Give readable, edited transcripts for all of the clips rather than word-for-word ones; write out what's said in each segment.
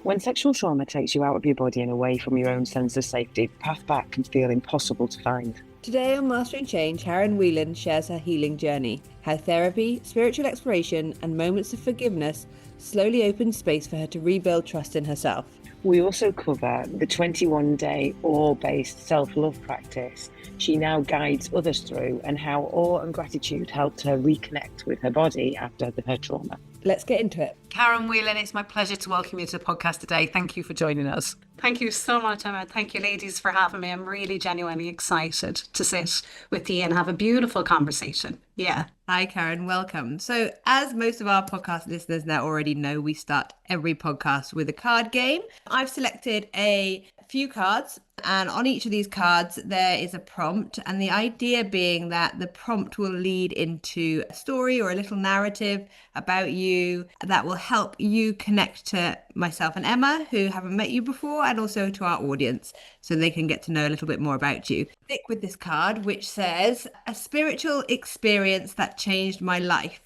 When sexual trauma takes you out of your body and away from your own sense of safety, the path back can feel impossible to find. Today on Mastering Change, Whelan shares her healing journey, how therapy, spiritual exploration, and moments of forgiveness slowly opened space for her to rebuild trust in herself. We also cover the 21-day awe-based self-love practice she now guides others through, and how awe and gratitude helped her reconnect with her body after her trauma. Let's get into it. Karen Whelan, it's my pleasure to welcome you to the podcast today. Thank you for joining us. Thank you so much, Emma. Thank you, ladies, for having me. I'm really genuinely excited to sit with you and have a beautiful conversation. Yeah. Hi, Karen. Welcome. So, as most of our podcast listeners now already know, we start every podcast with a card game. I've selected a few cards, and on each of these cards there is a prompt, and the idea being that the prompt will lead into a story or a little narrative about you that will help you connect to myself and Emma, who haven't met you before, and also to our audience, so they can get to know a little bit more about you. Stick with this card, which says, a spiritual experience that changed my life, ...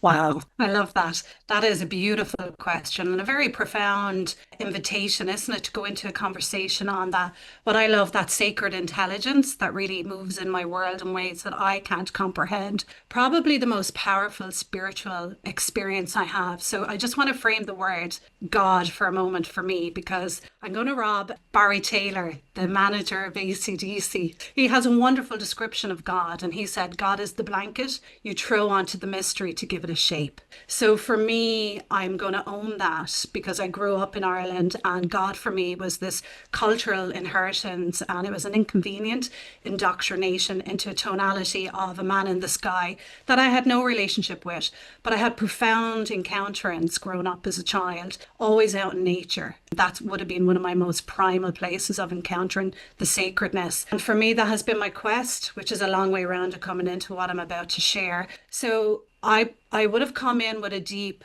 Wow, I love that. That is a beautiful question and a very profound invitation, isn't it, to go into a conversation on that. But I love that sacred intelligence that really moves in my world in ways that I can't comprehend. Probably the most powerful spiritual experience I have. So I just want to frame the word God for a moment for me, because I'm going to rob Barry Taylor, the manager of AC/DC. He has a wonderful description of God, and he said, God is the blanket you throw onto the mystery to give it a shape. So for me, I'm going to own that, because I grew up in Ireland, and God for me was this cultural inheritance, and it was an inconvenient indoctrination into a tonality of a man in the sky that I had no relationship with, but I had profound encounterings growing up as a child, always out in nature. That would have been one of my most primal places of encountering the sacredness. And for me, that has been my quest, which is a long way around to coming into what I'm about to share. So I would have come in with a deep,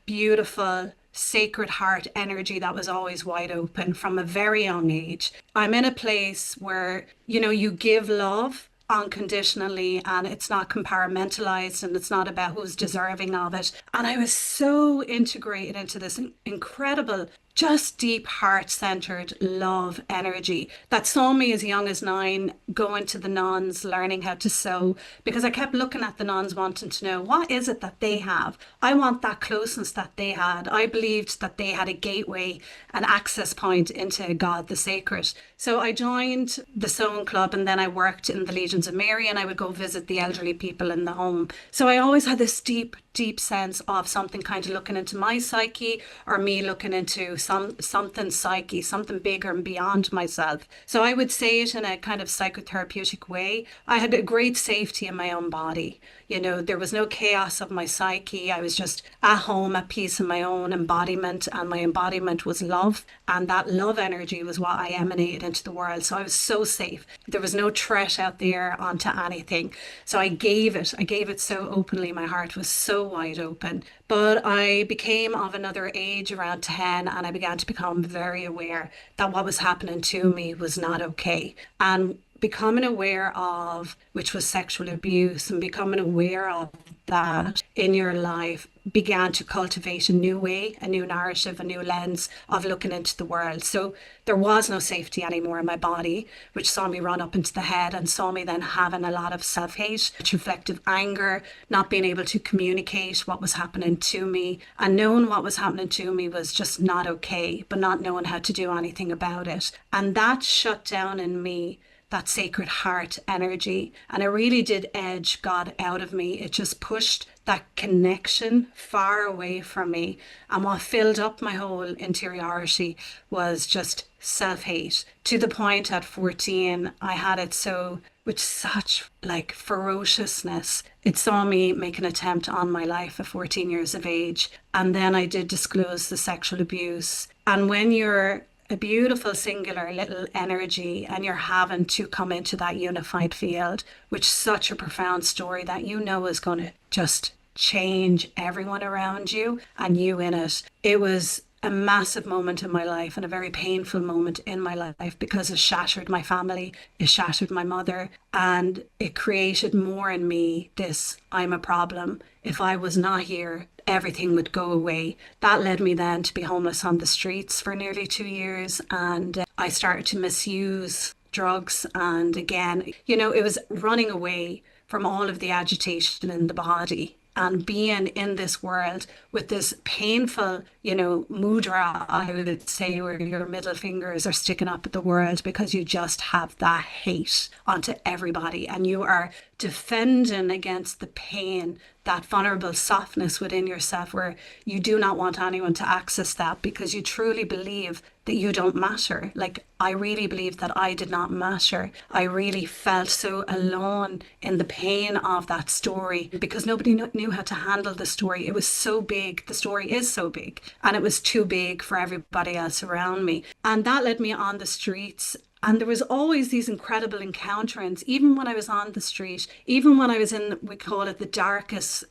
beautiful, sacred heart energy that was always wide open from a very young age. I'm in a place where, you give love unconditionally, and it's not compartmentalized, and it's not about who's deserving of it. And I was so integrated into this incredible, just deep heart-centered love energy that saw me as young as 9 going to the nuns, learning how to sew, because I kept looking at the nuns wanting to know, what is it that they have? I want that closeness that they had. I believed that they had a gateway, an access point into God the sacred. So I joined the sewing club, and then I worked in the Legions of Mary, and I would go visit the elderly people in the home. So I always had this deep sense of something kind of looking into my psyche, or me looking into something psyche, something bigger and beyond myself. So I would say it in a kind of psychotherapeutic way. I had a great safety in my own body. There was no chaos of my psyche. I was just at home, at peace in my own embodiment, and my embodiment was love. And that love energy was what I emanated into the world. So I was so safe. There was no threat out there onto anything. So I gave it so openly. My heart was so wide open. But I became of another age around 10, and I began to become very aware that what was happening to me was not okay. And becoming aware of, which was sexual abuse, and becoming aware of that in your life began to cultivate a new way, a new narrative, a new lens of looking into the world. So there was no safety anymore in my body, which saw me run up into the head and saw me then having a lot of self-hate, reflective anger, not being able to communicate what was happening to me, and knowing what was happening to me was just not okay, but not knowing how to do anything about it. And that shut down in me that sacred heart energy. And it really did edge God out of me. It just pushed that connection far away from me. And what filled up my whole interiority was just self-hate, to the point at 14, I had it so, with such ferociousness. It saw me make an attempt on my life at 14 years of age. And then I did disclose the sexual abuse. And when you're a beautiful singular little energy and you're having to come into that unified field, which is such a profound story that is going to just change everyone around you and you in it. It was a massive moment in my life, and a very painful moment in my life, because it shattered my family, it shattered my mother, and it created more in me this I'm a problem if I was not here, everything would go away. That led me then to be homeless on the streets for nearly 2 years. And I started to misuse drugs. And again, it was running away from all of the agitation in the body and being in this world with this painful, mudra, I would say, where your middle fingers are sticking up at the world because you just have that hate onto everybody and you are defending against the pain, that vulnerable softness within yourself where you do not want anyone to access that because you truly believe that you don't matter. Like, I really believed that I did not matter. I really felt so alone in the pain of that story because nobody knew how to handle the story. It was so big. The story is so big and it was too big for everybody else around me. And that led me on the streets. And there was always these incredible encounters, even when I was on the street, even when I was in, we call it the darkest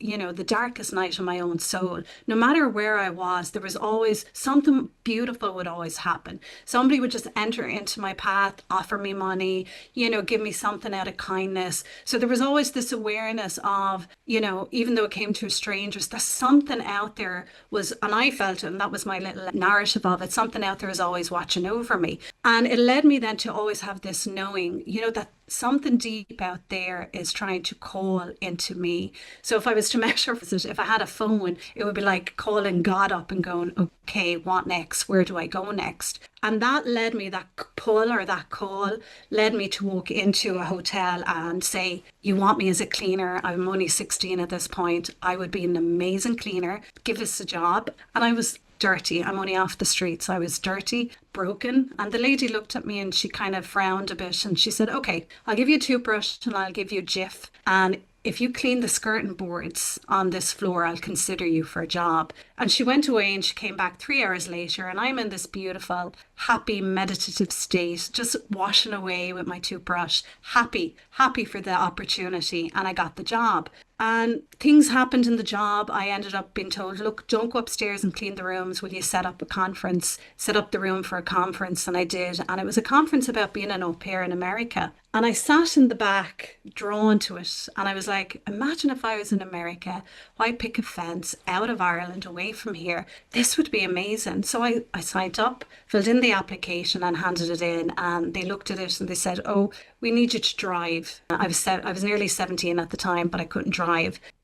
night of my own soul. No matter where I was, there was always something beautiful would always happen. Somebody would just enter into my path, offer me money, give me something out of kindness. So there was always this awareness of, even though it came to strangers, there's something out there and I felt it, and that was my little narrative of it, something out there is always watching over me. And it led me then to always have this knowing, that something deep out there is trying to call into me. So if I was to measure it, if I had a phone, it would be like calling God up and going, okay, what next? Where do I go next? And that led me, that pull or that call led me to walk into a hotel and say, you want me as a cleaner? I'm only 16 at this point. I would be an amazing cleaner. Give us a job. And I was dirty. I'm only off the streets. I was dirty, broken. And the lady looked at me and she kind of frowned a bit and she said, okay, I'll give you a toothbrush and I'll give you a Jif. And if you clean the skirting boards on this floor, I'll consider you for a job. And she went away and she came back 3 hours later and I'm in this beautiful, happy, meditative state, just washing away with my toothbrush, happy for the opportunity. And I got the job. And things happened in the job. I ended up being told, look, don't go upstairs and clean the rooms. Will you set up the room for a conference? And I did. And it was a conference about being an au pair in America. And I sat in the back, drawn to it. And I was like, imagine if I was in America, why pick a fence out of Ireland, away from here? This would be amazing. So I signed up, filled in the application and handed it in. And they looked at it and they said, oh, we need you to drive. I was nearly 17 at the time, but I couldn't drive.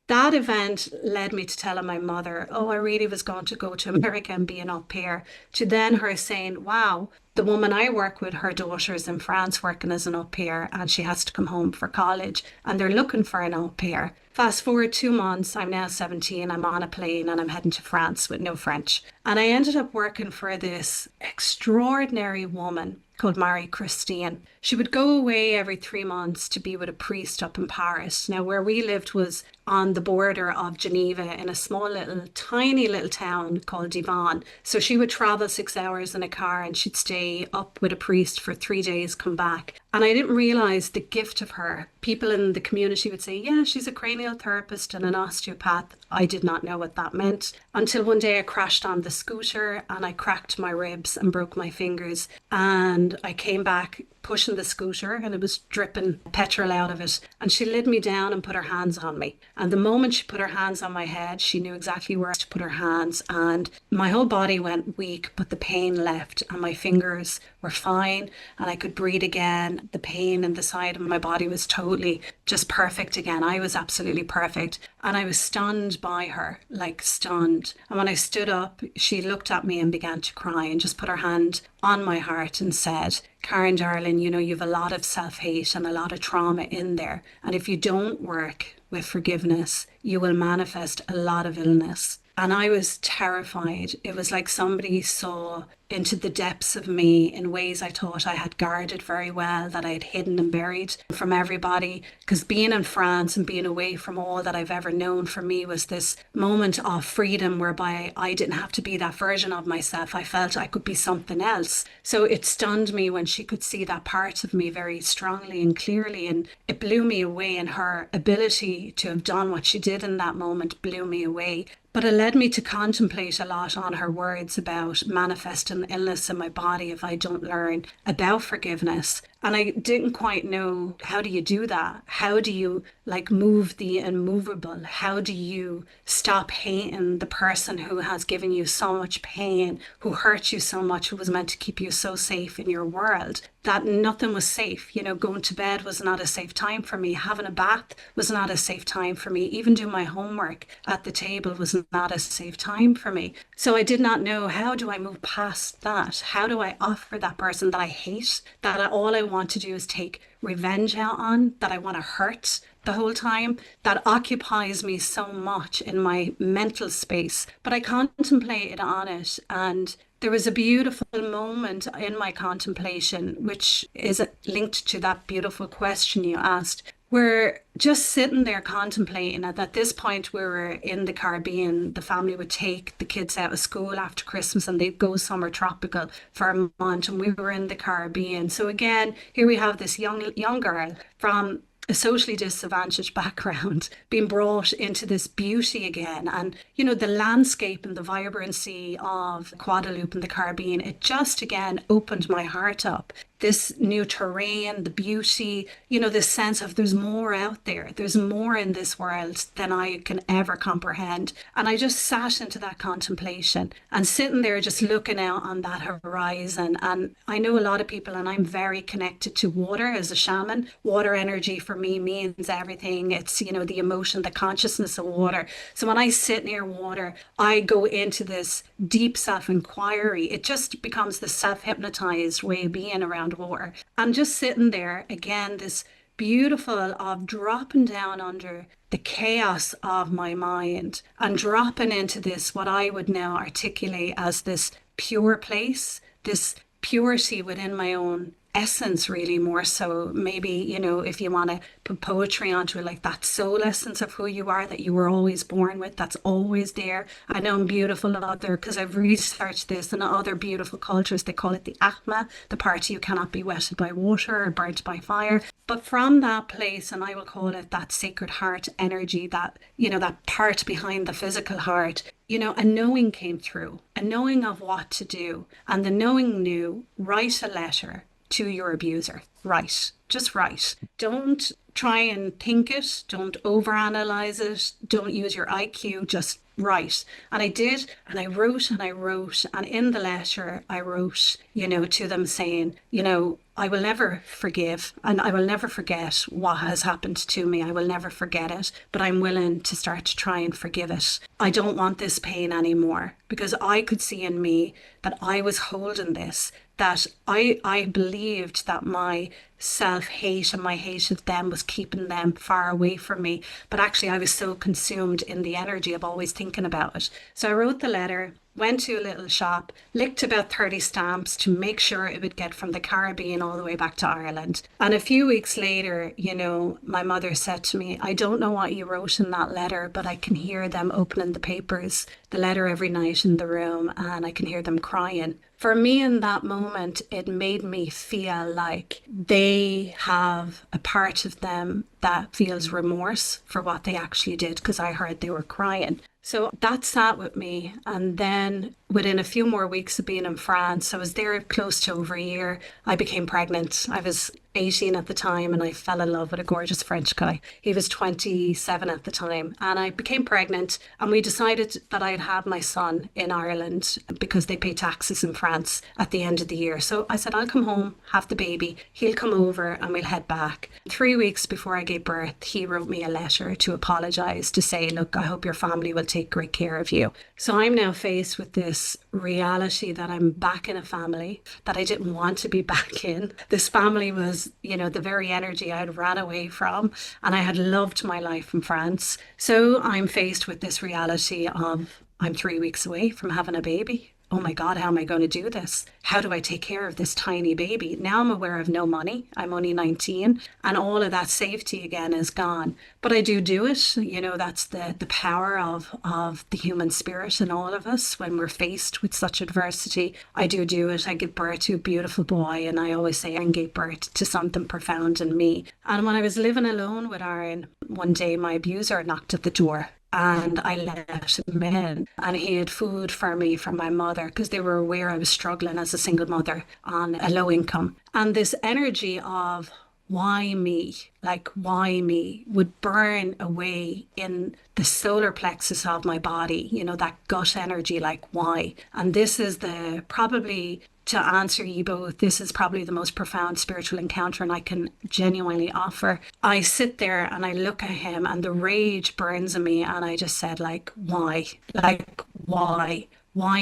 That event led me to telling my mother, oh, I really was going to go to America and be an au pair, to then her saying, wow, the woman I work with, her daughter's in France working as an au pair and she has to come home for college and they're looking for an au pair. Fast forward 2 months, I'm now 17, I'm on a plane and I'm heading to France with no French. And I ended up working for this extraordinary woman called Marie Christine. She would go away every 3 months to be with a priest up in Paris. Now, where we lived was on the border of Geneva in a small tiny little town called Divan. So she would travel 6 hours in a car and she'd stay up with a priest for 3 days, come back. And I didn't realize the gift of her. People in the community would say, yeah, she's a cranial therapist and an osteopath. I did not know what that meant until one day I crashed on the scooter and I cracked my ribs and broke my fingers. And I came back pushing the scooter and it was dripping petrol out of it. And she led me down and put her hands on me. And the moment she put her hands on my head, she knew exactly where to put her hands. And my whole body went weak, but the pain left and my fingers were fine and I could breathe again. The pain in the side of my body was totally just perfect again. I was absolutely perfect. And I was stunned by her, like stunned. And when I stood up, she looked at me and began to cry and just put her hand on my heart and said, Karen, darling, you've a lot of self-hate and a lot of trauma in there. And if you don't work with forgiveness, you will manifest a lot of illness. And I was terrified. It was like somebody saw into the depths of me in ways I thought I had guarded very well, that I had hidden and buried from everybody. Because being in France and being away from all that I've ever known, for me was this moment of freedom whereby I didn't have to be that version of myself. I felt I could be something else. So it stunned me when she could see that part of me very strongly and clearly. And it blew me away, and her ability to have done what she did in that moment blew me away. But it led me to contemplate a lot on her words about manifesting illness in my body if I don't learn about forgiveness. And I didn't quite know, how do you do that? How do you like move the immovable? How do you stop hating the person who has given you so much pain, who hurt you so much, who was meant to keep you so safe in your world? That nothing was safe. You know, going to bed was not a safe time for me. Having a bath was not a safe time for me. Even doing my homework at the table was not a safe time for me. So I did not know, how do I move past that? How do I offer that person that I hate, that all I want to do is take revenge out on, that I want to hurt the whole time, that occupies me so much in my mental space? But I contemplated on it, and there was a beautiful moment in my contemplation, which is linked to that beautiful question you asked. We're just sitting there contemplating. At this point, we were in the Caribbean. The family would take the kids out of school after Christmas and they'd go somewhere tropical for a month. And we were in the Caribbean. So again, here we have this young girl from a socially disadvantaged background being brought into this beauty again. And, you know, the landscape and the vibrancy of Guadeloupe and the Caribbean, it just again opened my heart up. This new terrain, the beauty, you know, this sense of there's more out there. There's more in this world than I can ever comprehend. And I just sat into that contemplation and sitting there just looking out on that horizon. And I know a lot of people, and I'm very connected to water as a shaman. Water energy for me means everything. It's, you know, the emotion, the consciousness of water. So when I sit near water, I go into this deep self-inquiry. It just becomes the self-hypnotized way of being around water. And just sitting there, again, this beautiful of dropping down under the chaos of my mind and dropping into this, what I would now articulate as this pure place, this purity within my own essence, really, more so. Maybe, you know, if you want to put poetry onto it, like that soul essence of who you are, that you were always born with, that's always there. I know in beautiful other, because I've researched this, in other beautiful cultures, they call it the Atma, the part you cannot be wetted by water or burnt by fire. But from that place, and I will call it that sacred heart energy, that, you know, that part behind the physical heart, you know, a knowing came through, a knowing of what to do. And the knowing knew, write a letter to your abuser. Write, just write. Don't try and think it. Don't overanalyze it. Don't use your IQ. Just write. And I did, and I wrote and I wrote. And in the letter, I wrote, you know, to them saying, you know, I will never forgive and I will never forget what has happened to me. I will never forget it, but I'm willing to start to try and forgive it. I don't want this pain anymore, because I could see in me that I was holding this, that I believed that my self-hate and my hate of them was keeping them far away from me. But actually I was so consumed in the energy of always thinking about it. So I wrote the letter, went to a little shop, licked about 30 stamps to make sure it would get from the Caribbean all the way back to Ireland. And a few weeks later, you know, my mother said to me, I don't know what you wrote in that letter, but I can hear them opening the papers, the letter every night in the room, and I can hear them crying. For me in that moment, it made me feel like they have a part of them that feels remorse for what they actually did, because I heard they were crying. So that sat with me. And then within a few more weeks of being in France, I was there close to over a year, I became pregnant. I was 18 at the time and I fell in love with a gorgeous French guy. He was 27 at the time, and I became pregnant, and we decided that I'd have my son in Ireland because they pay taxes in France at the end of the year. So I said, I'll come home, have the baby, he'll come over and we'll head back. 3 weeks before I gave birth, he wrote me a letter to apologise, to say, look, I hope your family will take great care of you. So I'm now faced with this reality that I'm back in a family that I didn't want to be back in. This family was, you know, the very energy I had ran away from, and I had loved my life in France. So I'm faced with this reality of I'm 3 weeks away from having a baby. Oh my God, how am I going to do this? How do I take care of this tiny baby? Now I'm aware of no money. I'm only 19 and all of that safety again is gone. But I do it. You know, that's the power of the human spirit in all of us when we're faced with such adversity. I do it. I give birth to a beautiful boy, and I always say I gave birth to something profound in me. And when I was living alone with Aaron, one day my abuser knocked at the door. and I let him in, and he had food for me from my mother because they were aware I was struggling as a single mother on a low income. And this energy of why me, like why me, would burn away in the solar plexus of my body, that gut energy, like why. And this is the probably, to answer you both, this is probably the most profound spiritual encounter and I can genuinely offer. I sit there and I look at him and the rage burns in me, and I just said, like, why? Like, why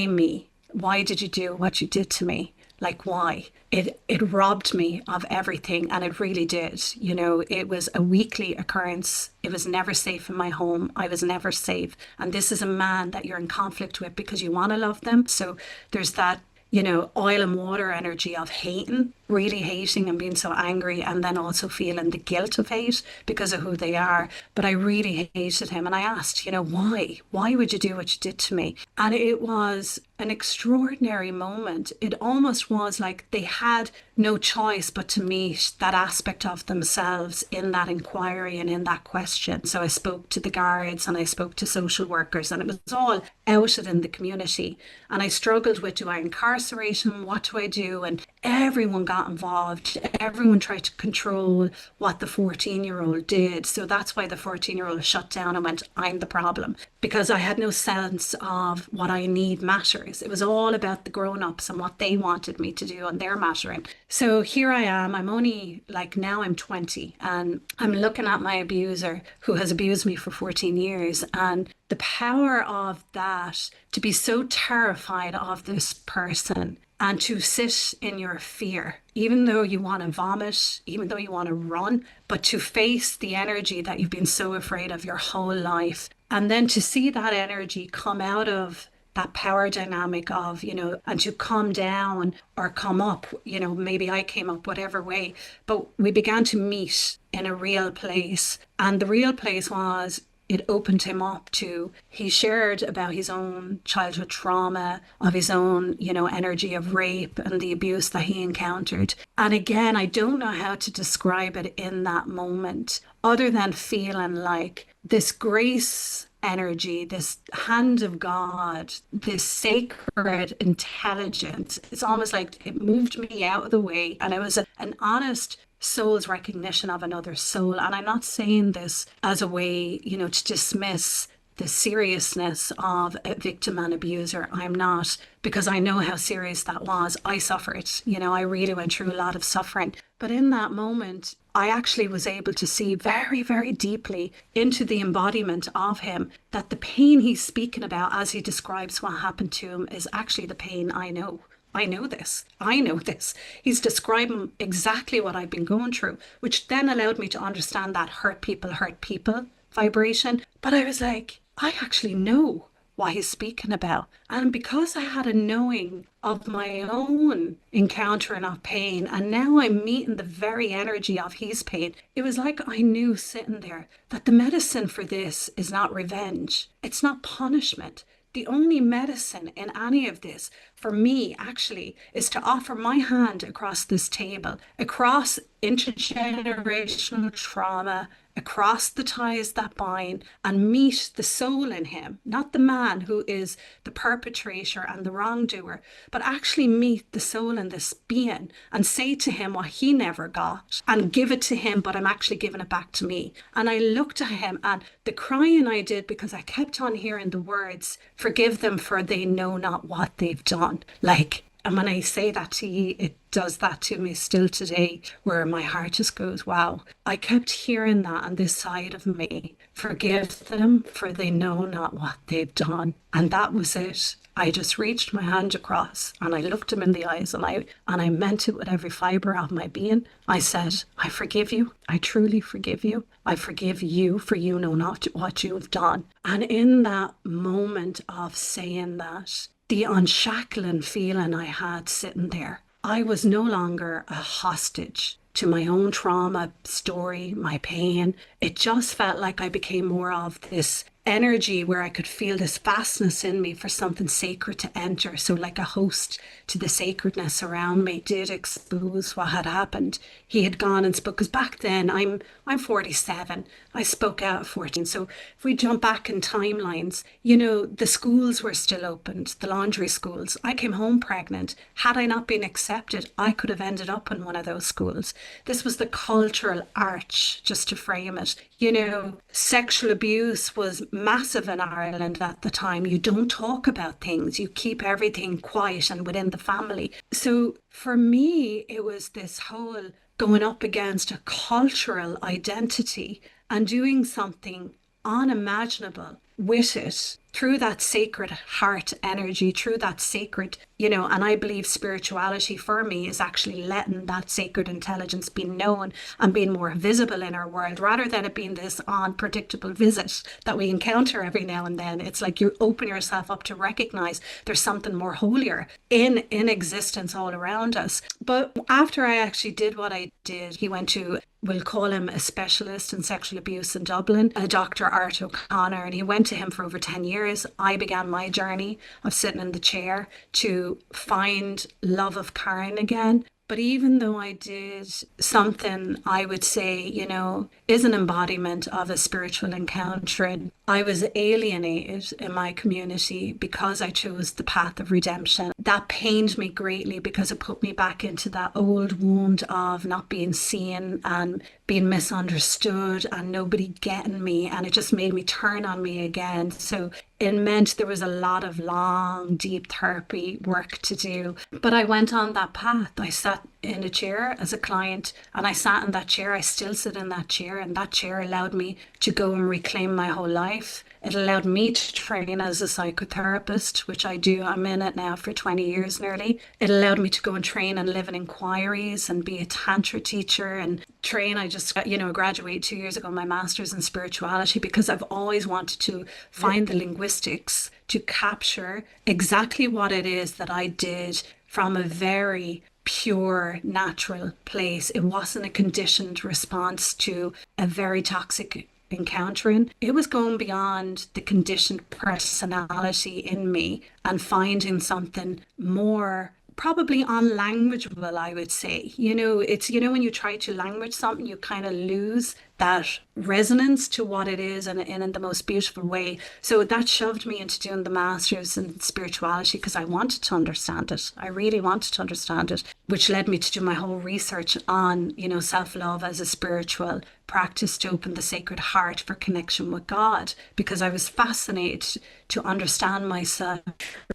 me? Why did you do what you did to me? Like, why? It robbed me of everything, and it really did. It was a weekly occurrence. It was never safe in my home. I was never safe. And this is a man that you're in conflict with because you want to love them. So there's that, oil and water energy of hating, really hating and being so angry, and then also feeling the guilt of hate because of who they are. But I really hated him, and I asked, why? Why would you do what you did to me? And it was an extraordinary moment. It almost was like they had no choice but to meet that aspect of themselves in that inquiry and in that question. So I spoke to the guards and I spoke to social workers, and it was all outed in the community. And I struggled with, do I incarcerate him? What do I do? And everyone got involved. Everyone tried to control what the 14-year-old did. So that's why the 14-year-old shut down and went, I'm the problem, because I had no sense of what I need matters. It was all about the grown-ups and what they wanted me to do and their mattering. So here I am. I'm only now I'm 20, and I'm looking at my abuser who has abused me for 14 years. And the power of that, to be so terrified of this person and to sit in your fear, even though you want to vomit, even though you want to run, but to face the energy that you've been so afraid of your whole life. And then to see that energy come out of that power dynamic of, and to come down or come up, maybe I came up whatever way, but we began to meet in a real place. And the real place was, it opened him up to, he shared about his own childhood trauma, of his own, energy of rape and the abuse that he encountered. And again, I don't know how to describe it in that moment, other than feeling like this grace energy, this hand of God, this sacred intelligence. It's almost like it moved me out of the way, and it was an honest soul's recognition of another soul. And I'm not saying this as a way, to dismiss the seriousness of a victim and abuser. I'm not, because I know how serious that was. I suffered, I really went through a lot of suffering. But in that moment, I actually was able to see very, very deeply into the embodiment of him, that the pain he's speaking about as he describes what happened to him is actually the pain I know. I know this. He's describing exactly what I've been going through, which then allowed me to understand that hurt people vibration. But I was like, I actually know what he's speaking about. And because I had a knowing of my own encountering of pain, and now I'm meeting the very energy of his pain, it was like I knew sitting there that the medicine for this is not revenge. It's not punishment. The only medicine in any of this for me actually is to offer my hand across this table, across intergenerational trauma, across the ties that bind, and meet the soul in him, not the man who is the perpetrator and the wrongdoer, but actually meet the soul in this being and say to him what he never got and give it to him, but I'm actually giving it back to me. And I looked at him, and the crying I did, because I kept on hearing the words, forgive them for they know not what they've done. And when I say that to you, it does that to me still today, where my heart just goes, wow. I kept hearing that on this side of me. Forgive them, for they know not what they've done. And that was it. I just reached my hand across and I looked him in the eyes, and I meant it with every fibre of my being. I said, I forgive you. I truly forgive you. I forgive you, for you know not what you have done. And in that moment of saying that, the unshackling feeling I had sitting there, I was no longer a hostage to my own trauma story, my pain. It just felt like I became more of this energy where I could feel this vastness in me for something sacred to enter. So like a host to the sacredness around me did expose what had happened. He had gone and spoke, because back then I'm 47. I spoke out at 14. So if we jump back in timelines, you know, the schools were still opened, the laundry schools. I came home pregnant. Had I not been accepted, I could have ended up in one of those schools. This was the cultural arch, just to frame it. You know, sexual abuse was massive in Ireland at the time. You don't talk about things. You keep everything quiet and within the family. So for me, it was this whole going up against a cultural identity and doing something unimaginable with it through that sacred heart energy, through that sacred, you know, and I believe spirituality for me is actually letting that sacred intelligence be known and being more visible in our world, rather than it being this unpredictable visit that we encounter every now and then. It's like you open yourself up to recognize there's something more holier in existence all around us. But after I actually did what I did, he went to, we'll call him a specialist in sexual abuse in Dublin, a Dr. Art O'Connor, and he went to him for over 10 years. I began my journey of sitting in the chair to find love of Karen again. But even though I did something I would say, you know, is an embodiment of a spiritual encounter, I was alienated in my community because I chose the path of redemption. That pained me greatly because it put me back into that old wound of not being seen and being misunderstood and nobody getting me. And it just made me turn on me again. So it meant there was a lot of long, deep therapy work to do. But I went on that path. I sat in a chair as a client and I sat in that chair. I still sit in that chair, and that chair allowed me to go and reclaim my whole life. It allowed me to train as a psychotherapist, which I do. I'm in it now for 20 years nearly. It allowed me to go and train and live in inquiries and be a tantra teacher and train. I just, you know, graduated 2 years ago, my master's in spirituality, because I've always wanted to find the linguistics to capture exactly what it is that I did from a very pure, natural place. It wasn't a conditioned response to a very toxic encountering. It was going beyond the conditioned personality in me and finding something more probably unlanguageable, I would say. You know, it's, you know, when you try to language something, you kind of lose that resonance to what it is, and in the most beautiful way. So that shoved me into doing the master's in spirituality because I wanted to understand it. I really wanted to understand it, which led me to do my whole research on, you know, self-love as a spiritual practice to open the sacred heart for connection with God, because I was fascinated to understand myself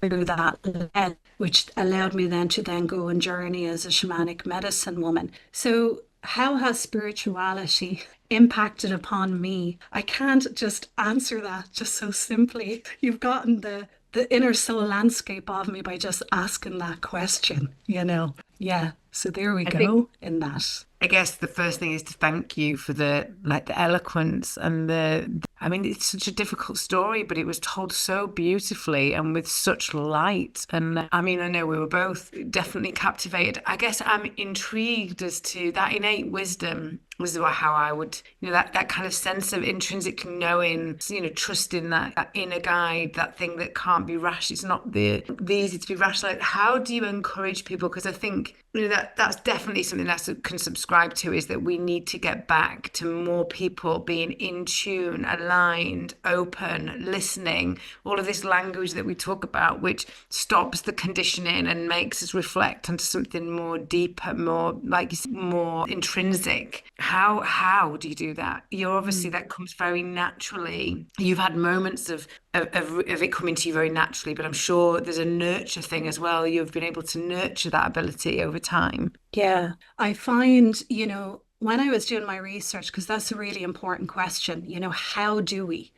through that lens, which allowed me then to go and journey as a shamanic medicine woman. So how has spirituality impacted upon me? I can't just answer that just so simply. You've gotten the inner soul landscape of me by just asking that question, you know? Yeah. So there we go in that. I guess the first thing is to thank you for the eloquence and I mean, it's such a difficult story, but it was told so beautifully and with such light. And I mean, I know we were both definitely captivated. I guess I'm intrigued as to that innate wisdom was how I would, you know, that kind of sense of intrinsic knowing, you know, trusting that inner guide, that thing that can't be rash. It's not the easy to be rational. Like, how do you encourage people? Because I think, you know, that's definitely something that I can subscribe to, is that we need to get back to more people being in tune, aligned, open, listening, all of this language that we talk about, which stops the conditioning and makes us reflect onto something more deeper, more, like you said, more intrinsic. How do you do that? You're obviously, that comes very naturally. You've had moments of it coming to you very naturally, but I'm sure there's a nurture thing as well. You've been able to nurture that ability over time. Yeah, I find, you know, when I was doing my research, because that's a really important question, you know, how do we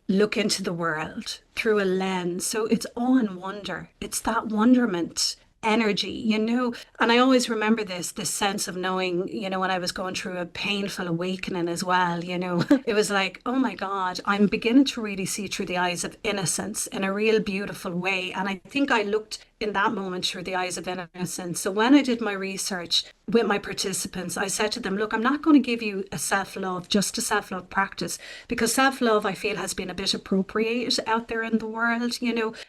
look into the world through a lens? So it's awe and wonder. It's that wonderment energy, you know. And I always remember this sense of knowing, you know, when I was going through a painful awakening as well, you know, it was like, oh my God, I'm beginning to really see through the eyes of innocence in a real beautiful way. And I think I looked in that moment through the eyes of innocence. So when I did my research with my participants, I said to them, look, I'm not going to give you a self-love, just a self-love practice, because self-love, I feel, has been a bit appropriated out there in the world,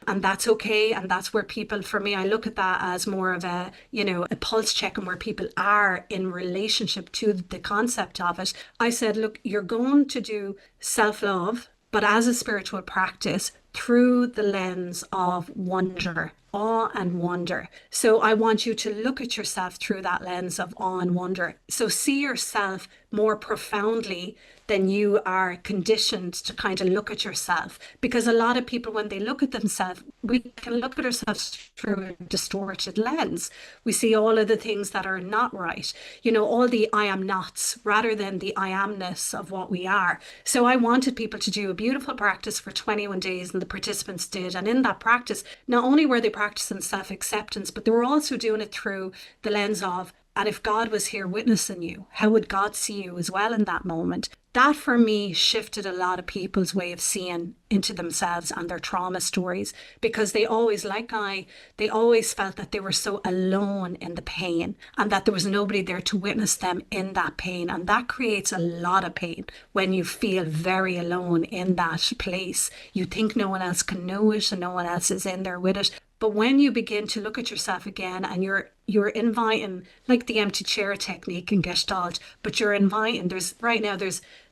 and that's okay. And that's where people, for me, I look at that as more of a, a pulse check on where people are in relationship to the concept of it. I said, look, you're going to do self-love, but as a spiritual practice through the lens of wonder, awe and wonder. So I want you to look at yourself through that lens of awe and wonder. So see yourself more profoundly than you are conditioned to kind of look at yourself. Because a lot of people, when they look at themselves, we can look at ourselves through a distorted lens. We see all of the things that are not right, all the I am nots rather than the I amness of what we are. So I wanted people to do a beautiful practice for 21 days, and the participants did. And in that practice, not only were they practicing self-acceptance, but they were also doing it through the lens of, and if God was here witnessing you, how would God see you as well in that moment? That for me shifted a lot of people's way of seeing into themselves and their trauma stories, because they always, they always felt that they were so alone in the pain and that there was nobody there to witness them in that pain. And that creates a lot of pain when you feel very alone in that place. You think no one else can know it and no one else is in there with it. But when you begin to look at yourself again and you're inviting, like the empty chair technique in Gestalt, but you're inviting, there's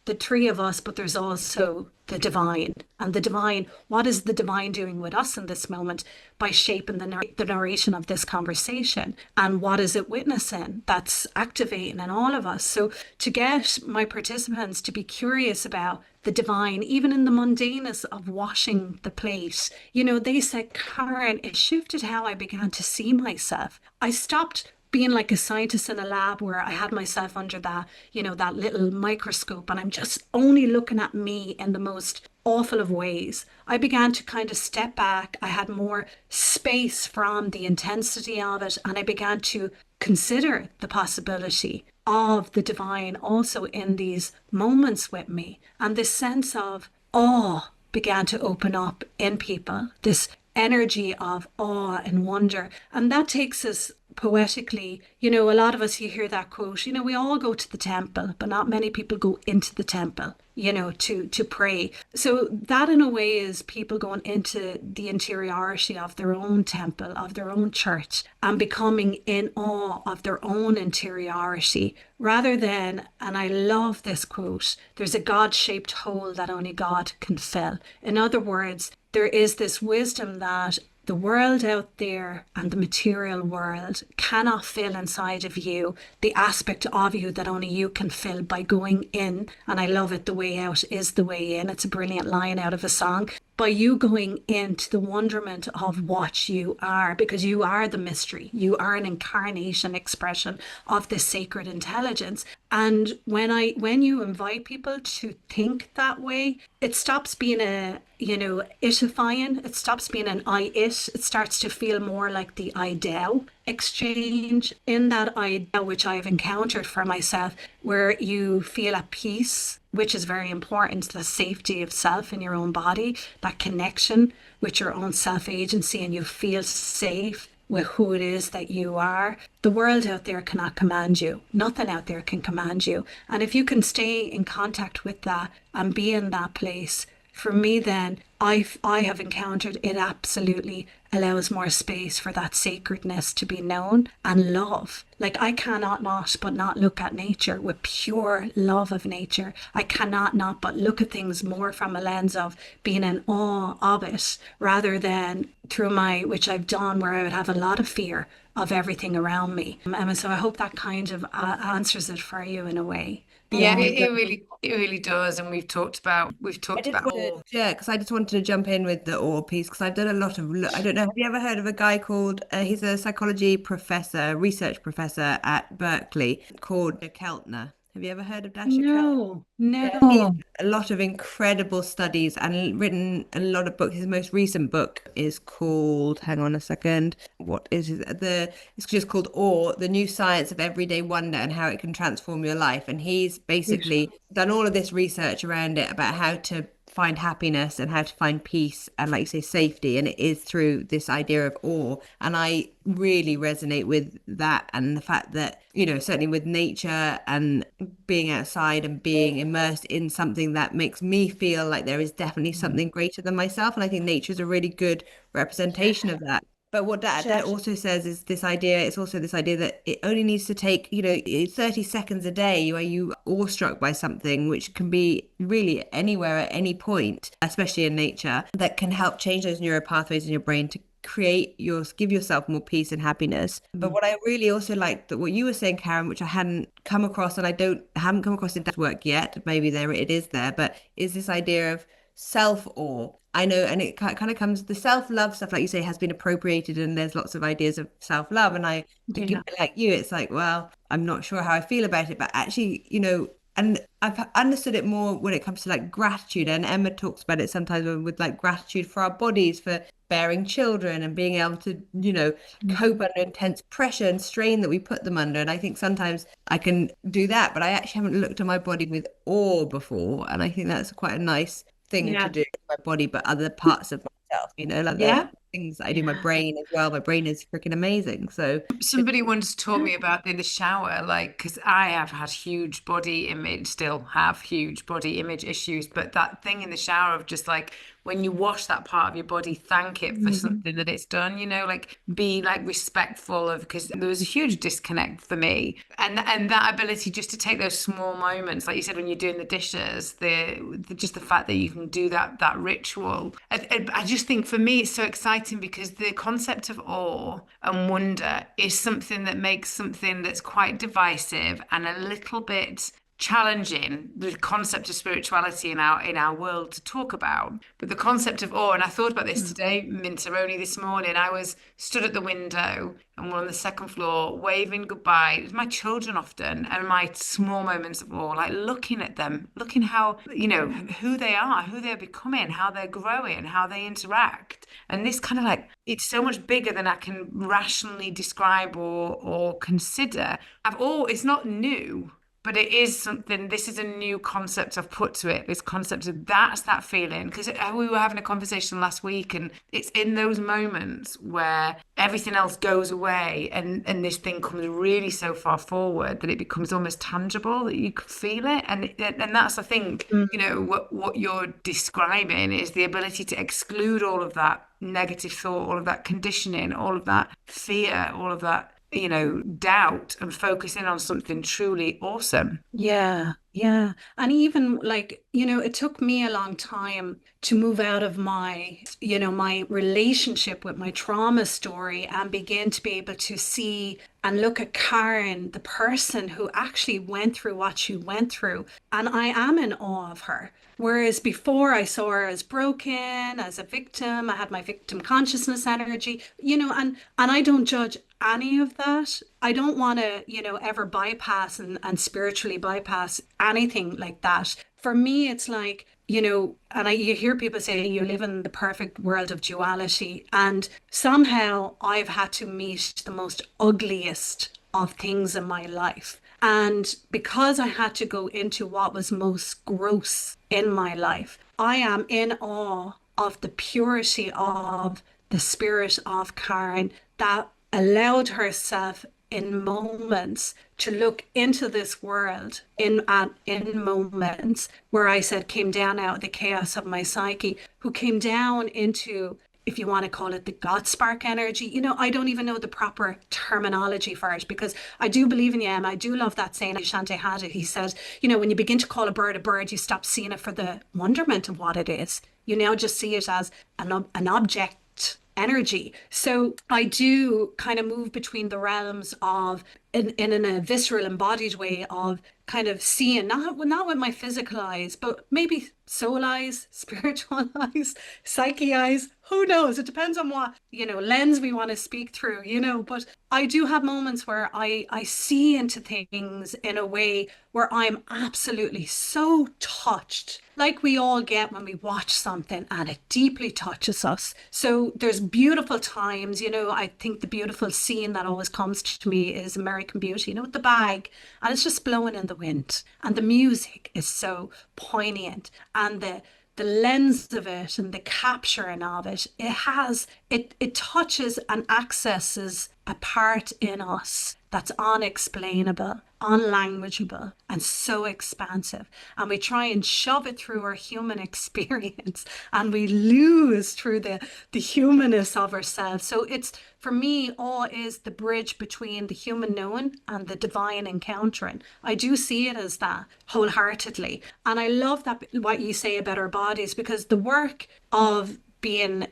the three of us, but there's also the divine. And the divine, what is the divine doing with us in this moment by shaping the narration of this conversation? And what is it witnessing that's activating in all of us? So to get my participants to be curious about the divine, even in the mundaneness of washing the plate, they said, Karen, it shifted how I began to see myself. I stopped being like a scientist in a lab where I had myself under that, that little microscope, and I'm just only looking at me in the most awful of ways. I began to kind of step back. I had more space from the intensity of it, and I began to consider the possibility of the divine also in these moments with me. And this sense of awe began to open up in people, this energy of awe and wonder. And that takes us poetically, a lot of us, you hear that quote, we all go to the temple, but not many people go into the temple, to pray. So that in a way is people going into the interiority of their own temple, of their own church, and becoming in awe of their own interiority, rather than, and I love this quote, there's a God-shaped hole that only God can fill. In other words, there is this wisdom that the world out there and the material world cannot fill inside of you the aspect of you that only you can fill by going in. And I love it, the way out is the way in. It's a brilliant line out of a song. By you going into the wonderment of what you are, because you are the mystery. You are an incarnation expression of this sacred intelligence. And when you invite people to think that way, it stops being a, itifying. It stops being an I-it. It starts to feel more like the I-thou exchange. In that I-thou, which I've encountered for myself, where you feel at peace, which is very important, the safety of self in your own body, that connection with your own self-agency, and you feel safe with who it is that you are. The world out there cannot command you. Nothing out there can command you. And if you can stay in contact with that and be in that place, for me then, I have encountered it absolutely allows more space for that sacredness to be known and love. Like I cannot not but not look at nature with pure love of nature. I cannot not but look at things more from a lens of being in awe of it, rather than through which I've done, where I would have a lot of fear of everything around me. And so I hope that kind of answers it for you in a way. Yeah, it really does, and we've talked about because I just wanted to jump in with the awe piece, because I've done a lot of, I don't know, have you ever heard of a guy called, he's a psychology professor, research professor at Berkeley, called Keltner. Have you ever heard of Dasha Keltner? No. A lot of incredible studies and written a lot of books. His most recent book is called, hang on a second, what is it? It's just called Awe, The New Science of Everyday Wonder and How It Can Transform Your Life. And he's basically done all of this research around it about how to find happiness and how to find peace and, like you say, safety, and it is through this idea of awe. And I really resonate with that, and the fact that, you know, certainly with nature and being outside and being immersed in something that makes me feel like there is definitely something greater than myself. And I think nature is a really good representation of that. But what dad also says is this idea, it's also this idea that it only needs to take, you know, 30 seconds a day where you awestruck by something, which can be really anywhere at any point, especially in nature, that can help change those neural pathways in your brain to give yourself more peace and happiness. But what I really also liked, that what you were saying, Karen, which I hadn't come across, and haven't come across in dad's work yet, maybe it is there, but is this idea of self-awe. I know, and it kind of comes, the self-love stuff, like you say, has been appropriated, and there's lots of ideas of self-love. And I think, like you, it's like, well, I'm not sure how I feel about it, but actually, you know, and I've understood it more when it comes to like gratitude. And Emma talks about it sometimes with like gratitude for our bodies, for bearing children and being able to, you know, cope under intense pressure and strain that we put them under. And I think sometimes I can do that, but I actually haven't looked at my body with awe before. And I think that's quite a nice thing to do with my body, but other parts of myself, you know, like the things that I do, my brain as well. My brain is freaking amazing. So somebody once taught me about in the shower, like, because I have had still have huge body image issues, but that thing in the shower of just like, when you wash that part of your body, thank it for something that it's done, you know, like be like respectful of, because there was a huge disconnect for me. And that ability just to take those small moments, like you said, when you're doing the dishes, just the fact that you can do that ritual. I just think for me, it's so exciting because the concept of awe and wonder is something that makes something that's quite divisive and a little bit challenging, the concept of spirituality in our world to talk about. But the concept of awe, and I thought about this today, Minter, only this morning, I was stood at the window and we're on the second floor waving goodbye. It was my children often, and my small moments of awe, like looking at them, looking how, you know, who they are, who they're becoming, how they're growing, how they interact. And this kind of like, it's so much bigger than I can rationally describe or consider. It's not new, but it is something, this is a new concept I've put to it, this concept of that's that feeling. Because we were having a conversation last week, and it's in those moments where everything else goes away and this thing comes really so far forward that it becomes almost tangible, that you can feel it. And that's, I think, you know, what you're describing is the ability to exclude all of that negative thought, all of that conditioning, all of that fear, all of that, you know, doubt, and focusing on something truly awesome. Yeah. And even like, you know, it took me a long time to move out of my, you know, my relationship with my trauma story and begin to be able to see and look at Karen, the person who actually went through what she went through. And I am in awe of her. Whereas before I saw her as broken, as a victim, I had my victim consciousness energy, you know, and I don't judge any of that. I don't want to, you know, ever bypass and spiritually bypass anything like that. For me, it's like, you know, and you hear people say you live in the perfect world of duality. And somehow I've had to meet the most ugliest of things in my life. And because I had to go into what was most gross in my life, I am in awe of the purity of the spirit of Karen that allowed herself in moments to look into this world in moments where I said came down out of the chaos of my psyche, who came down into, if you want to call it, the God spark energy. You know, I don't even know the proper terminology for it, because I do believe in you, Emma. I do love that saying. Shante had it. He said, you know, when you begin to call a bird, you stop seeing it for the wonderment of what it is. You now just see it as an object energy. So I do kind of move between the realms of in a visceral, embodied way of kind of seeing, not with my physical eyes, but maybe soul eyes, spiritual eyes, psyche eyes, who knows? It depends on what, you know, lens we want to speak through, you know, but I do have moments where I see into things in a way where I'm absolutely so touched, like we all get when we watch something and it deeply touches us. So there's beautiful times, you know, I think the beautiful scene that always comes to me is American Beauty, you know, with the bag, and it's just blowing in the wind, and the music is so poignant, and the lens of it and the capturing of it, it touches and accesses a part in us that's unexplainable, unlanguageable, and so expansive. And we try and shove it through our human experience, and we lose through the humanness of ourselves. So it's, for me, awe is the bridge between the human knowing and the divine encountering. I do see it as that wholeheartedly. And I love that, what you say about our bodies, because the work of being,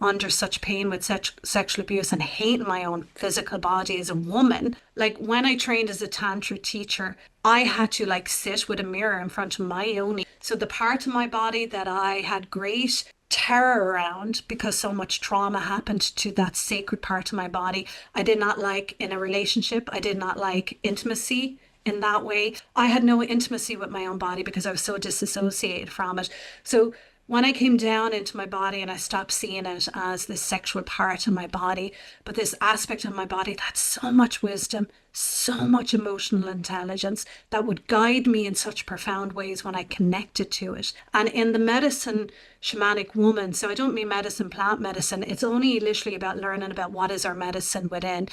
under such pain with sexual abuse and hating my own physical body as a woman, like when I trained as a Tantra teacher, I had to sit with a mirror in front of my yoni. So the part of my body that I had great terror around because so much trauma happened to that sacred part of my body, I did not like in a relationship. I did not like intimacy in that way. I had no intimacy with my own body because I was so disassociated from it. So when I came down into my body and I stopped seeing it as this sexual part of my body, but this aspect of my body that had so much wisdom, so much emotional intelligence that would guide me in such profound ways when I connected to it. And in the medicine shamanic woman, so I don't mean medicine, plant medicine, it's only literally about learning about what is our medicine within.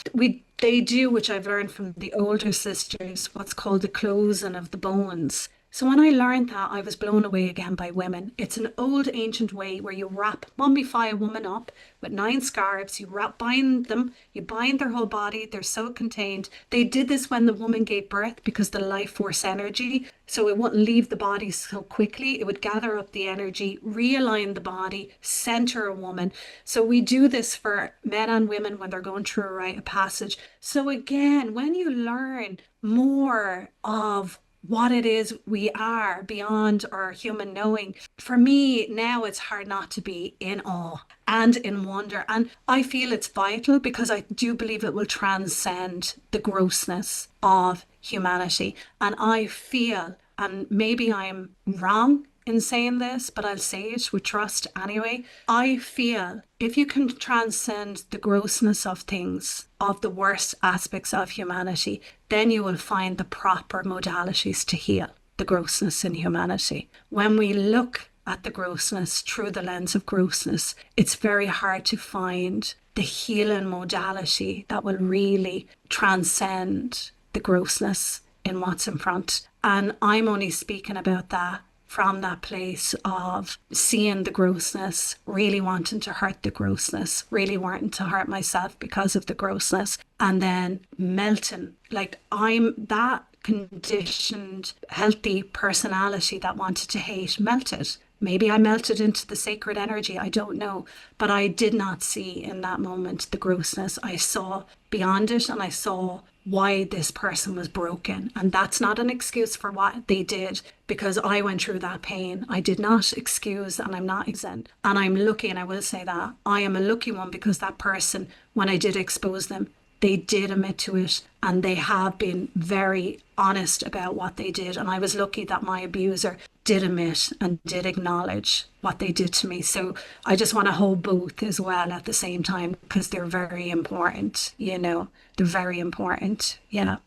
They do, which I've learned from the older sisters, what's called the closing of the bones. So when I learned that, I was blown away again by women. It's an old ancient way where you mummify a woman up with 9 scarves, you bind their whole body, they're so contained. They did this when the woman gave birth because the life force energy, so it wouldn't leave the body so quickly. It would gather up the energy, realign the body, center a woman. So we do this for men and women when they're going through a rite of passage. So again, when you learn more of what it is we are beyond our human knowing, for me now it's hard not to be in awe and in wonder. And I feel it's vital because I do believe it will transcend the grossness of humanity. And I feel, and maybe I'm wrong in saying this, but I'll say it with trust anyway, I feel if you can transcend the grossness of things, of the worst aspects of humanity, then you will find the proper modalities to heal the grossness in humanity. When we look at the grossness through the lens of grossness, it's very hard to find the healing modality that will really transcend the grossness in what's in front. And I'm only speaking about that from that place of seeing the grossness, really wanting to hurt the grossness, really wanting to hurt myself because of the grossness, and then melting. Like I'm that conditioned, healthy personality that wanted to hate melted. Maybe I melted into the sacred energy, I don't know. But I did not see in that moment the grossness. I saw beyond it, and I saw why this person was broken. And that's not an excuse for what they did, because I went through that pain. I did not excuse, and I'm not exempt. And I'm lucky, and I will say that I am a lucky one, because that person, when I did expose them, they did admit to it, and they have been very honest about what they did. And I was lucky that my abuser did admit and did acknowledge what they did to me. So I just want to hold both as well at the same time, because they're very important, they're very important. Yeah.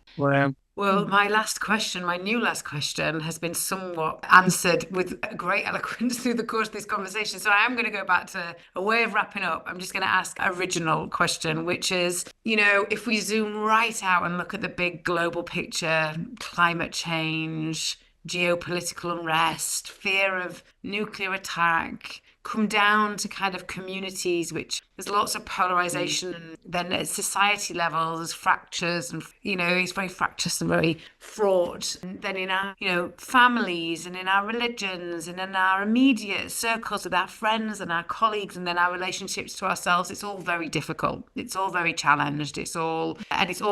Well, my new last question has been somewhat answered with great eloquence through the course of this conversation. So I am going to go back to a way of wrapping up. I'm just going to ask an original question, which is, if we zoom right out and look at the big global picture, climate change, geopolitical unrest, fear of nuclear attack, come down to kind of communities, which there's lots of polarization, and then at society level there's fractures, and it's very fractious and very fraught. And then in our families, and in our religions, and in our immediate circles with our friends and our colleagues, and then our relationships to ourselves, it's all very difficult, it's all very challenged, it's all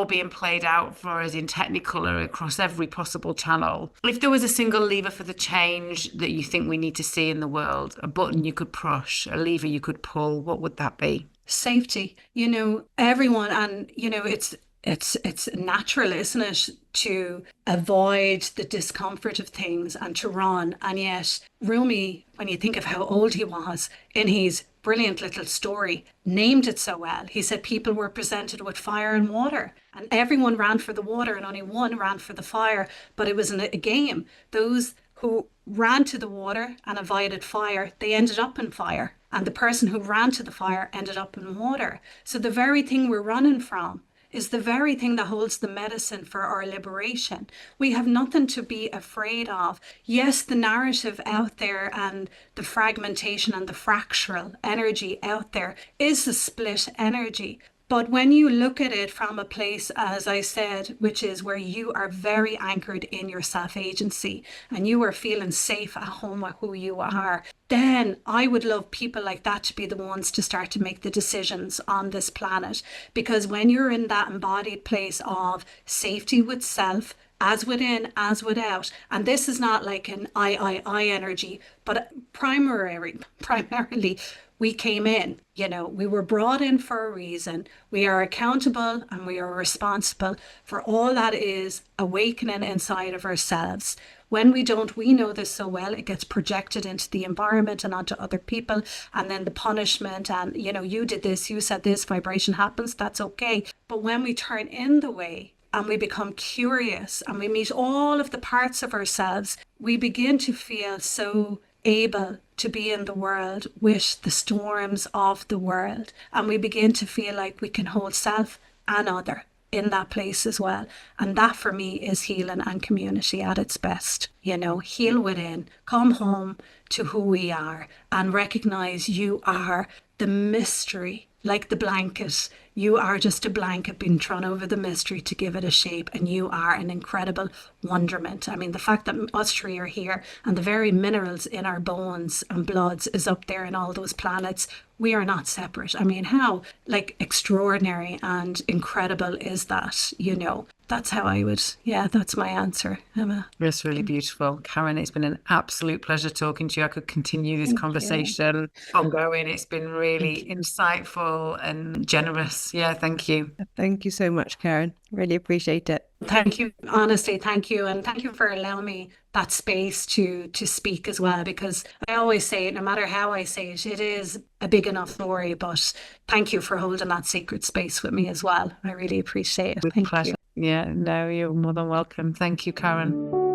being played out for us in technicolor across every possible channel. If there was a single lever for the change that you think we need to see in the world, a button you could push, a lever you could pull, what would that be? Safety. Everyone, and it's natural, isn't it, to avoid the discomfort of things and to run. And yet Rumi, when you think of how old he was, in his brilliant little story, named it so well. He said people were presented with fire and water, and everyone ran for the water and only one ran for the fire, but it was a game. Those who ran to the water and avoided fire, they ended up in fire. And the person who ran to the fire ended up in water. So the very thing we're running from is the very thing that holds the medicine for our liberation. We have nothing to be afraid of. Yes, the narrative out there and the fragmentation and the fractal energy out there is a split energy. But when you look at it from a place, as I said, which is where you are very anchored in your self-agency and you are feeling safe at home with who you are, then I would love people like that to be the ones to start to make the decisions on this planet. Because when you're in that embodied place of safety with self, as within, as without. And this is not like an I energy, but primarily, we came in, we were brought in for a reason. We are accountable and we are responsible for all that is awakening inside of ourselves. When we don't, we know this so well, it gets projected into the environment and onto other people. And then the punishment and, you did this, you said this, vibration happens, that's okay. But when we turn in the way, and we become curious and we meet all of the parts of ourselves, we begin to feel so able to be in the world with the storms of the world. And we begin to feel like we can hold self and other in that place as well. And that for me is healing and community at its best. Heal within, come home to who we are and recognize you are the mystery. Like the blanket, you are just a blanket being thrown over the mystery to give it a shape, and you are an incredible wonderment. I mean, the fact that us three are here and the very minerals in our bones and bloods is up there in all those planets. We are not separate. I mean, how extraordinary and incredible is that, That's how I would, that's my answer, Emma. That's really beautiful. Karen, it's been an absolute pleasure talking to you. I could continue this conversation ongoing. It's been really insightful and generous. Yeah, thank you. Thank you so much, Karen. Really appreciate it. Thank you. Honestly, thank you. And thank you for allowing me that space to speak as well, because I always say it, no matter how I say it, it is a big enough story. But thank you for holding that sacred space with me as well. I really appreciate it. With pleasure. Yeah, no, you're more than welcome. Thank you, Karen.